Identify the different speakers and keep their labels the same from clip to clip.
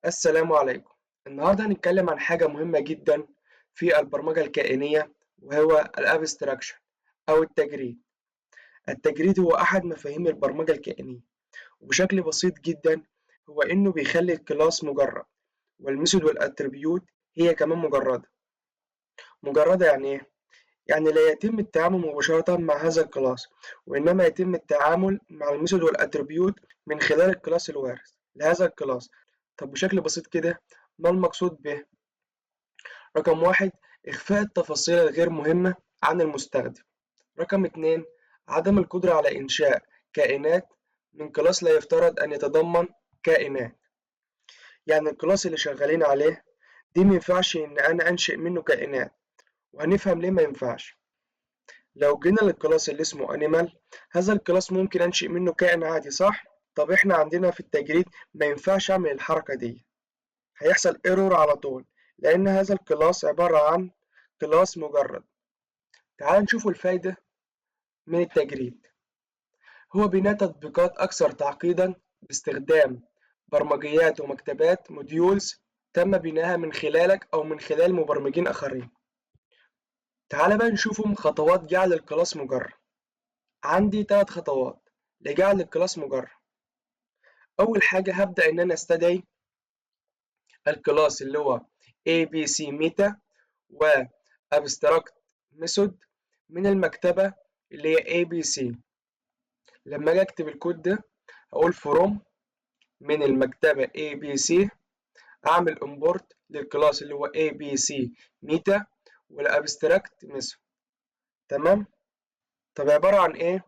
Speaker 1: السلام عليكم. النهارده هنتكلم عن حاجة مهمة جدا في البرمجة الكائنية، وهو الابستراكشن أو التجريد. التجريد هو أحد مفاهيم البرمجة الكائنية، وبشكل بسيط جدا هو إنه بيخلي الكلاس مجرد، والميثود والاتريبيوت هي كمان مجردة. مجردة يعني إيه؟ يعني لا يتم التعامل مباشرة مع هذا الكلاس، وإنما يتم التعامل مع الميثود والاتريبيوت من خلال الكلاس الوارث لهذا الكلاس. طب بشكل بسيط كده، ما المقصود به؟ رقم واحد: إخفاء التفاصيل الغير مهمة عن المستخدم. رقم اتنين: عدم القدرة على إنشاء كائنات من كلاس لا يفترض أن يتضمن كائنات. يعني الكلاس اللي شغالين عليه دي مينفعش إن أنا أنشئ منه كائنات، وهنفهم ليه مينفعش. لو جينا للكلاس اللي اسمه أنيمال، هذا الكلاس ممكن أنشئ منه كائن عادي، صح؟ طب إحنا عندنا في التجريد مينفعش أعمل الحركة دي، هيحصل ايرور على طول، لأن هذا الكلاس عبارة عن كلاس مجرد. تعال نشوف الفايدة من التجريد. هو بناء تطبيقات أكثر تعقيدا باستخدام برمجيات ومكتبات موديولز تم بناءها من خلالك أو من خلال مبرمجين آخرين. تعال بقى نشوفهم خطوات جعل الكلاس مجرد. عندي 3 خطوات لجعل الكلاس مجرد. أول حاجة هبدأ إن أنا أستدعي الكلاس اللي هو ABC Meta و Abstract Method من المكتبة اللي هي ABC. لما أجي أكتب الكود ده هقول from من المكتبة ABC، أعمل import للكلاس اللي هو ABC Meta والأبستراكت ميثود. تمام؟ طب عبارة عن إيه؟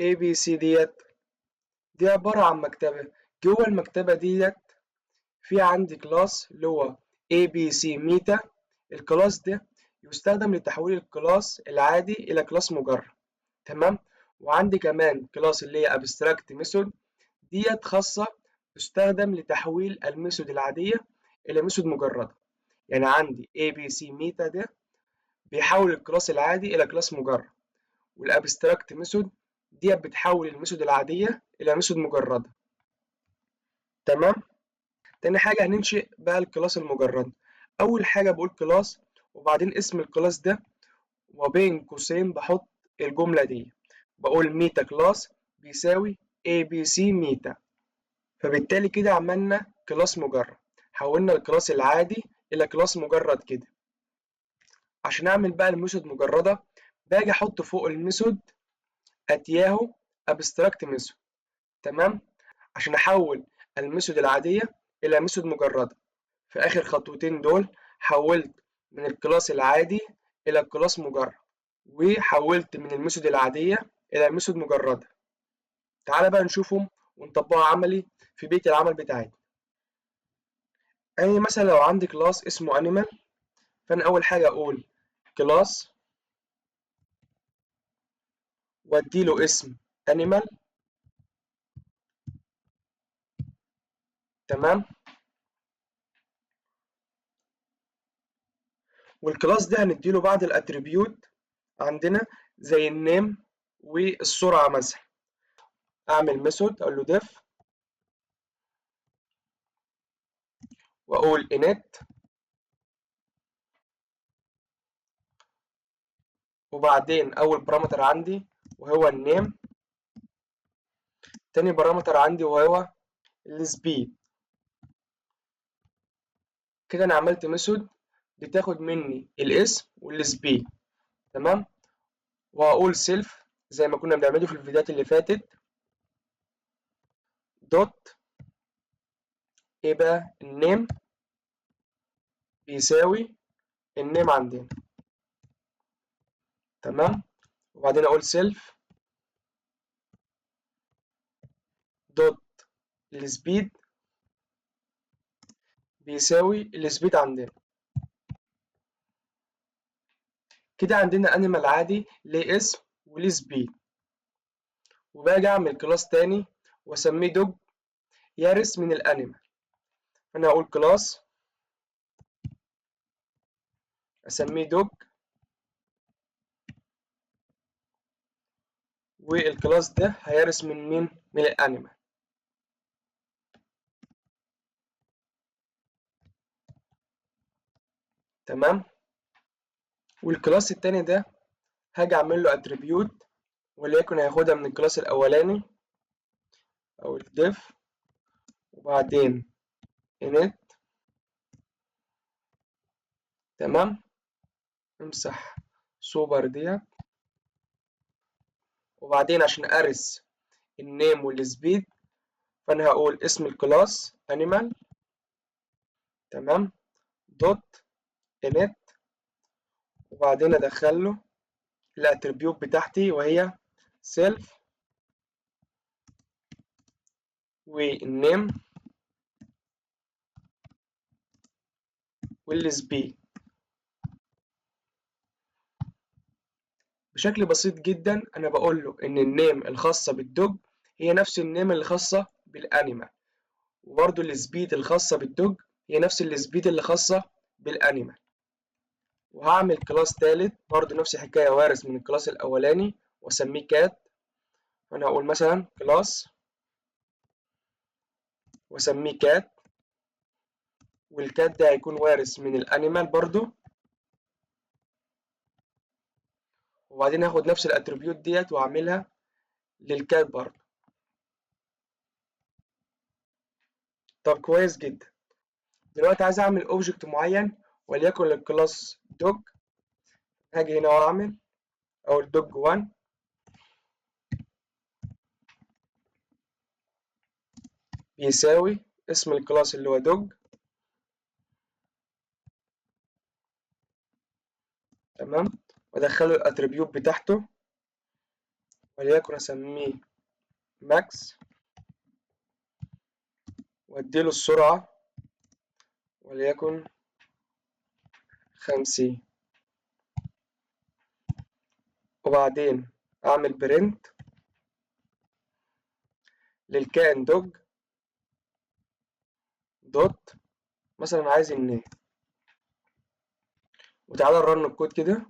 Speaker 1: ABC دي عبارة عن مكتبة. جوه المكتبة ديت في عندي كلاس اللي هو ABC Meta. الكلاس ده يستخدم لتحويل الكلاس العادي إلى كلاس مجرد. تمام؟ وعندي كمان كلاس اللي هي abstract method، ديت خاصة تستخدم لتحويل الميثود العادية إلى ميثود مجردة. يعني عندي ABC Meta ده بيحول الكلاس العادي إلى كلاس مجرد، والابستراكت ميثود ديت بتحول الميثود العادية إلى ميثود مجردة. تمام؟ تاني حاجة هننشئ بقى الكلاس المجرد. أول حاجة بقول كلاس وبعدين اسم الكلاس ده، وبين قوسين بحط الجملة دي، بقول ميتا كلاس بيساوي ABC ميتا. فبالتالي كده عملنا كلاس مجرد، حولنا الكلاس العادي إلى كلاس مجرد كده. عشان أعمل بقى الميثود مجردة باجي أحط فوق الميثود أتياهو أبستراكت ميثود. تمام؟ عشان أحول الميثود العادية إلى ميثود مجردة. في آخر خطوتين دول حولت من الكلاس العادي إلى الكلاس مجرد، وحولت من الميثود العادية إلى ميثود مجردة. تعالى بقى نشوفهم ونطبقها عملي في بيئة العمل بتاعتنا. يعني مثلا لو عندي كلاس اسمه انيمال، فأنا أول حاجة أقول كلاس وأديله اسم انيمال. تمام؟ والكلاس ده هنديله بعض الاتريبيوت عندنا زي النيم والسرعة مثلا. أعمل ميثود أقول له def وأقول init، وبعدين أول بارامتر عندي وهو النيم، تاني بارامتر عندي وهو السبيد. كده أنا عملت ميثود بتاخد مني الاسم والسبيد. تمام؟ وهقول سيلف زي ما كنا بنعمله في الفيديوهات اللي فاتت، دوت ايه بقى النيم بيساوي النيم عندنا. تمام؟ وبعدين اقول سيلف دوت السبيد بيساوي السبيد عندنا. كده عندنا انيمال عادي ليه اسم وليه سبيد. وباجي اعمل كلاس تاني واسميه دوج يرث من الانيمال. انا هقول كلاس اسميه دوج، والكلاس ده هيرث من مين؟ من الانيمال. تمام. والكلاس التاني ده هاجي اعمل له اتريبيوت، وليكن هياخدها من الكلاس الاولاني او الديف، وبعدين init. تمام. امسح سوبر ديت، وبعدين عشان ارث النيم والسبيد فانا هقول اسم الكلاس animal. تمام. دوت init، وبعدين ادخل له الاتريبيوت بتاعتي وهي self والنيم والسبيد. بشكل بسيط جدا انا بقول له ان النيم الخاصه بالدوج هي نفس النيم اللي خاصه بالانيمال، وبرضه السبيد الخاصه بالدوج هي نفس السبيد اللي خاصه بالانيمال. وهعمل كلاس تالت برضه نفس الحكايه، وارث من الكلاس الاولاني واسميه كات. فانا هقول مثلا كلاس واسميه كات، والكات ده هيكون وارث من الانيمال برضه. وبعدين هاخد نفس الاتريبيوت ديت واعملها للكات برضه. طب كويس جدا. دلوقتي عايز اعمل اوبجكت معين وليكن للكلاس دوج. هاجي هنا واعمل او الدوج 1 بيساوي اسم الكلاس اللي هو دوج. تمام. وادخله الاتريبيوت بتاعته وليكن اسميه ماكس، واديله السرعة وليكن 50. وبعدين اعمل برنت للكائن دوج دوت مثلا عايز النيم، وتعالى نرن الكود كده.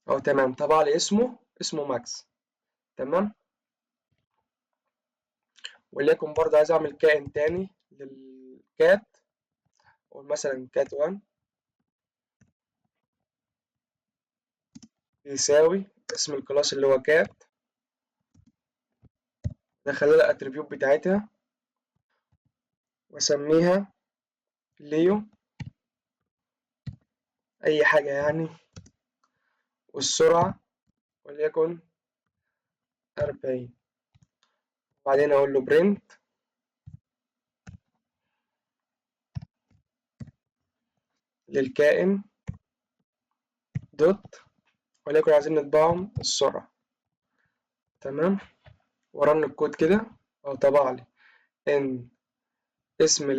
Speaker 1: اهو تمام، طبع لي اسمه ماكس. تمام. وليكن برضه عايز اعمل كائن تاني للكات، قول مثلا كات 1 يساوي اسم الكلاس اللي هو كات، دخلها الاتريبيوت بتاعتها واسميها ليو اي حاجة يعني، والسرعة وليكن 40. وبعدين اقول له برنت للكائن دوت وليكن عايزين نطبعهم السرعة. تمام. ورن الكود كده او طبع لي ان اسم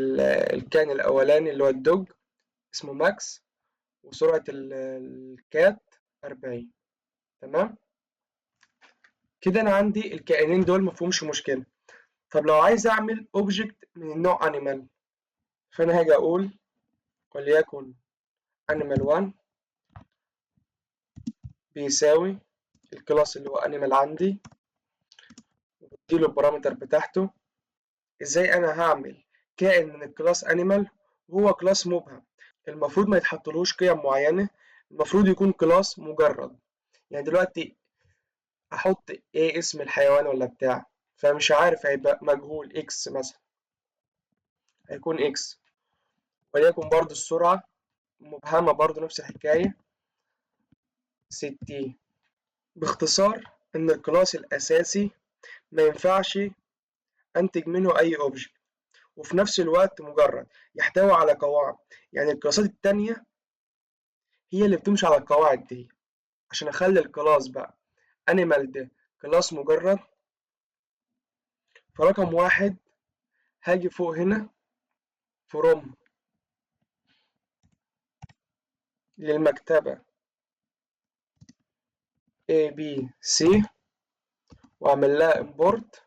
Speaker 1: الكائن الاولاني اللي هو الدوج اسمه ماكس، وسرعة الكات 40. تمام. كده انا عندي الكائنين دول مفهومش مشكلة. طب لو عايز اعمل اوبجكت من النوع انيمال، فانا هاجي اقول وليكن انيمال 1 بيساوي الكلاس اللي هو انيمال عندي، وبديله البارامتر بتاعته. ازاي انا هعمل كائن من الكلاس انيمال وهو كلاس مبهم؟ المفروض ما يتحطلوش قيم معينة، المفروض يكون كلاس مجرد. يعني دلوقتي احط ايه اسم الحيوان ولا بتاع، فمش عارف، هيبقى مجهول اكس مثلا، هيكون اكس. وليكن برضو السرعة مبهمة برضو نفس الحكاية 60. باختصار ان الكلاس الاساسي ما ينفعش انتج منه اي اوبجكت، وفي نفس الوقت مجرد يحتوي على قواعد. يعني الكلاسات التانية هي اللي بتمشي على القواعد دي. عشان اخلي الكلاس بقى انيمال ده كلاس مجرد، فرقم واحد هاجي فوق هنا فروم للمكتبة ABC، واعمل لها امبورت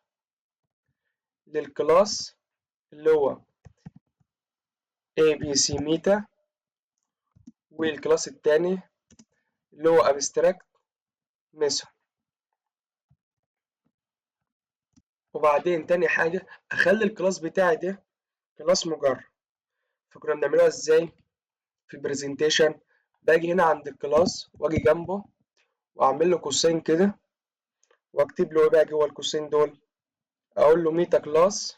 Speaker 1: للكلاس اللي هو ABC ميتا، والكلاس التاني اللي هو abstract ميثود. وبعدين تاني حاجة اخلي الكلاس بتاعي ده كلاس مجرد. فكنا بنعملوها ازاي؟ في البرزنتيشن باجي هنا عند الكلاس واجي جنبه واعمل له قوسين كده واكتب له ايه بقى جوه القوسين دول، اقول له ميتا كلاس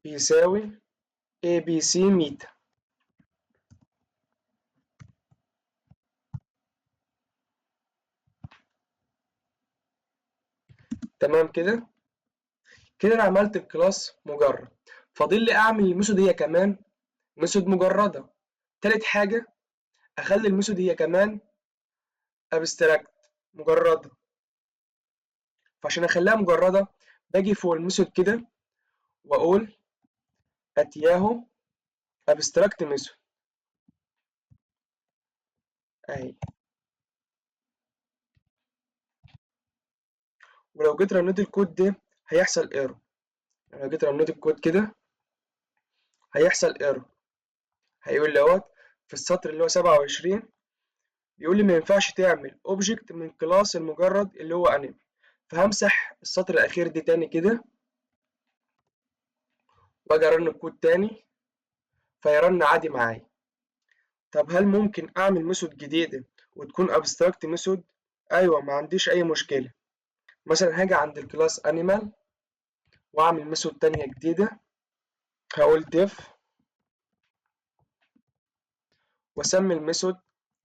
Speaker 1: بيساوي اي بي سي ميتا. تمام كده. كده انا عملت الكلاس مجرد، فاضل لي اعمل الميثود هي كمان ميثود مجرده. تالت حاجه اخلي الميثود هي كمان ابستراكت مجرده. فعشان اخليها مجرده باجي فوق الميثود كده واقول اتياهو ابستراكت ميثود اهي. ولو جيت رنيت الكود ده هيحصل ايرور، لو جيت رنيت الكود كده هيحصل ايرور، هيقول لي اهوت في السطر اللي هو 27 بيقول لي ما ينفعش تعمل اوبجكت من كلاس المجرد اللي هو انيمال. فهمسح السطر الاخير دي تاني كده واجي ارن الكود تاني فيرن عادي معايا. طب هل ممكن اعمل ميثود جديده وتكون ابستراكت ميثود؟ ايوه، ما عنديش اي مشكله. مثلا هاجي عند الكلاس انيمال واعمل ميثود تانية جديده، هقول def واسمي الميثود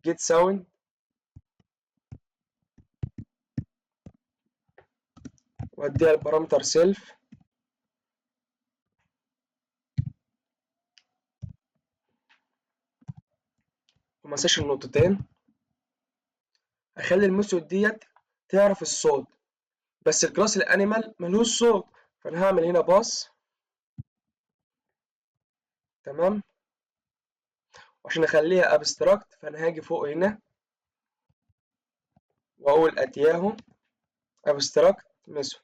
Speaker 1: get sound واديها البارامتر سيلف وما انساش النقطتين. اخلي الميثود ديت تعرف الصوت، بس الكلاس الانيمال ملوش صوت، فانا هعمل هنا باص. تمام. وعشان اخليها ابستراكت فانا هاجي فوق هنا واقول اتياهو ابستراكت ميثود.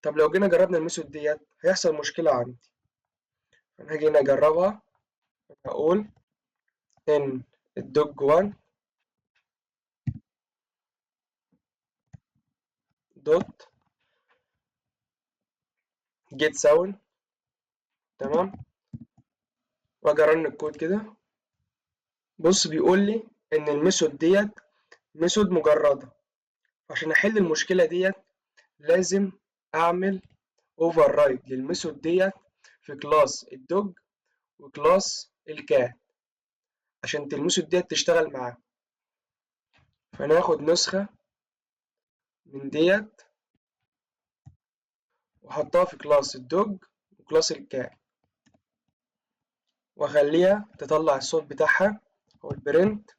Speaker 1: طب لو جينا جربنا الميثود ديت هيحصل مشكله عندي، فانا هاجي هنا اجربها. هقول ان الدوج 1 دوت جيت ساوند. تمام. واجي ارن الكود كده، بص بيقول لي ان الميثود ديت ميثود مجرده. عشان احل المشكله ديت لازم اعمل اوفر رايد للميثود ديت في كلاس الدوج وكلاس الكات عشان الميثود ديت تشتغل معاه. فانا هاخد نسخه من ديت واحطها في كلاس الدوج وكلاس الكات واخليها تطلع الصوت بتاعها او البرنت.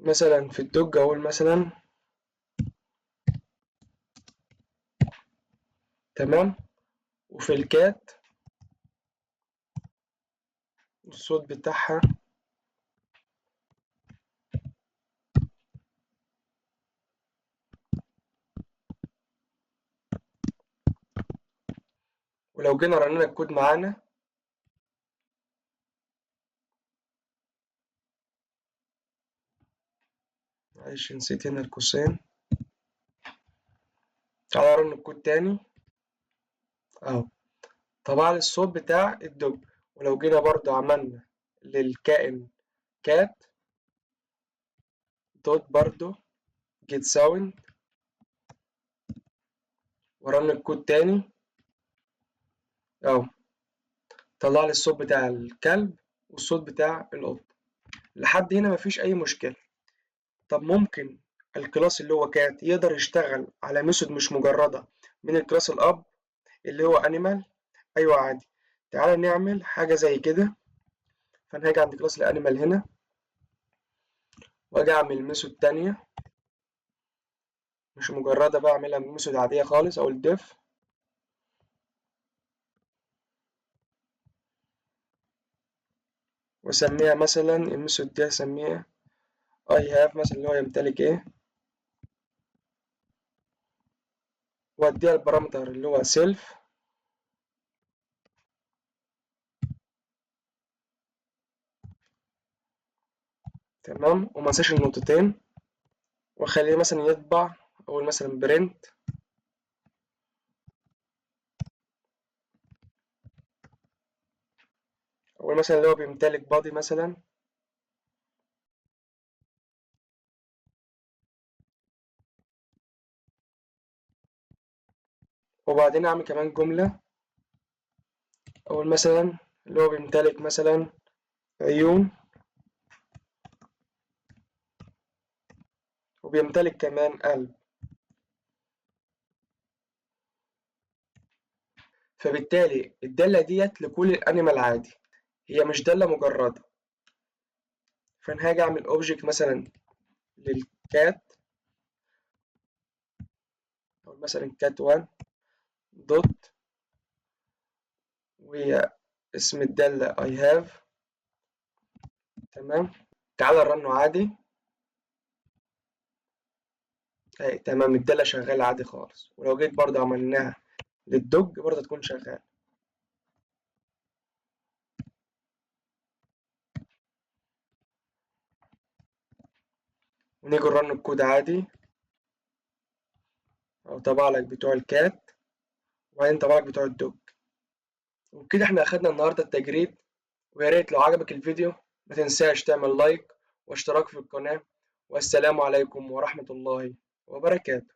Speaker 1: مثلا في الدوج اقول مثلا تمام، وفي الكات الصوت بتاعها ولو جينا رنينا الكود معانا معلش نسيت هنا القوسين. تعالى رن الكود تاني اهو، طبع لي الصوت بتاع الدوج. ولو جينا برضو عملنا للكائن كات دوت برضو جيت ساوند ورن الكود تاني اهو، طلع لي الصوت بتاع الكلب والصوت بتاع القط. لحد هنا مفيش اي مشكلة. طب ممكن الكلاس اللي هو كات يقدر يشتغل على ميثود مش مجردة من الكلاس الاب اللي هو انيمال؟ ايوه عادي. تعالى نعمل حاجة زي كده. فانا هاجي عند كلاس الانيمال هنا واجي اعمل ميثود تانية مش مجردة بقى، اعملها ميثود عادية خالص، اقول def واسميها مثلا الميثود دي اسميها I have مثلا اللي هو يمتلك ايه، واديها البارامتر اللي هو self. تمام. وما انساش النقطتين. واخليه مثلا يطبع، اقول مثلا برنت، اقول مثلا اللي هو بيمتلك بادي مثلا، وبعدين اعمل كمان جملة، اقول مثلا اللي هو بيمتلك مثلا عيون، وبيمتلك كمان قلب. فبالتالي الدالة ديت لكل الانيمال عادي، هي مش دالة مجردة. فانا هاجي اعمل اوبجكت مثلا للكات، اقول مثلا كات 1 دوت، واسم الدالة I have. تمام. تعالى نرنه عادي. اهي تمام، الدالة شغالة عادي خالص. ولو جيت برضه عملناها للدوج برضه تكون شغالة. ونيجي نرن الكود عادي، أو طبع لك بتوع الكات، وبعدين طبع لك بتوع الدوج. وبكده احنا أخدنا النهاردة التجريد. ويا ريت لو عجبك الفيديو ما تنساش تعمل لايك واشتراك في القناة. والسلام عليكم ورحمة الله وبركاته.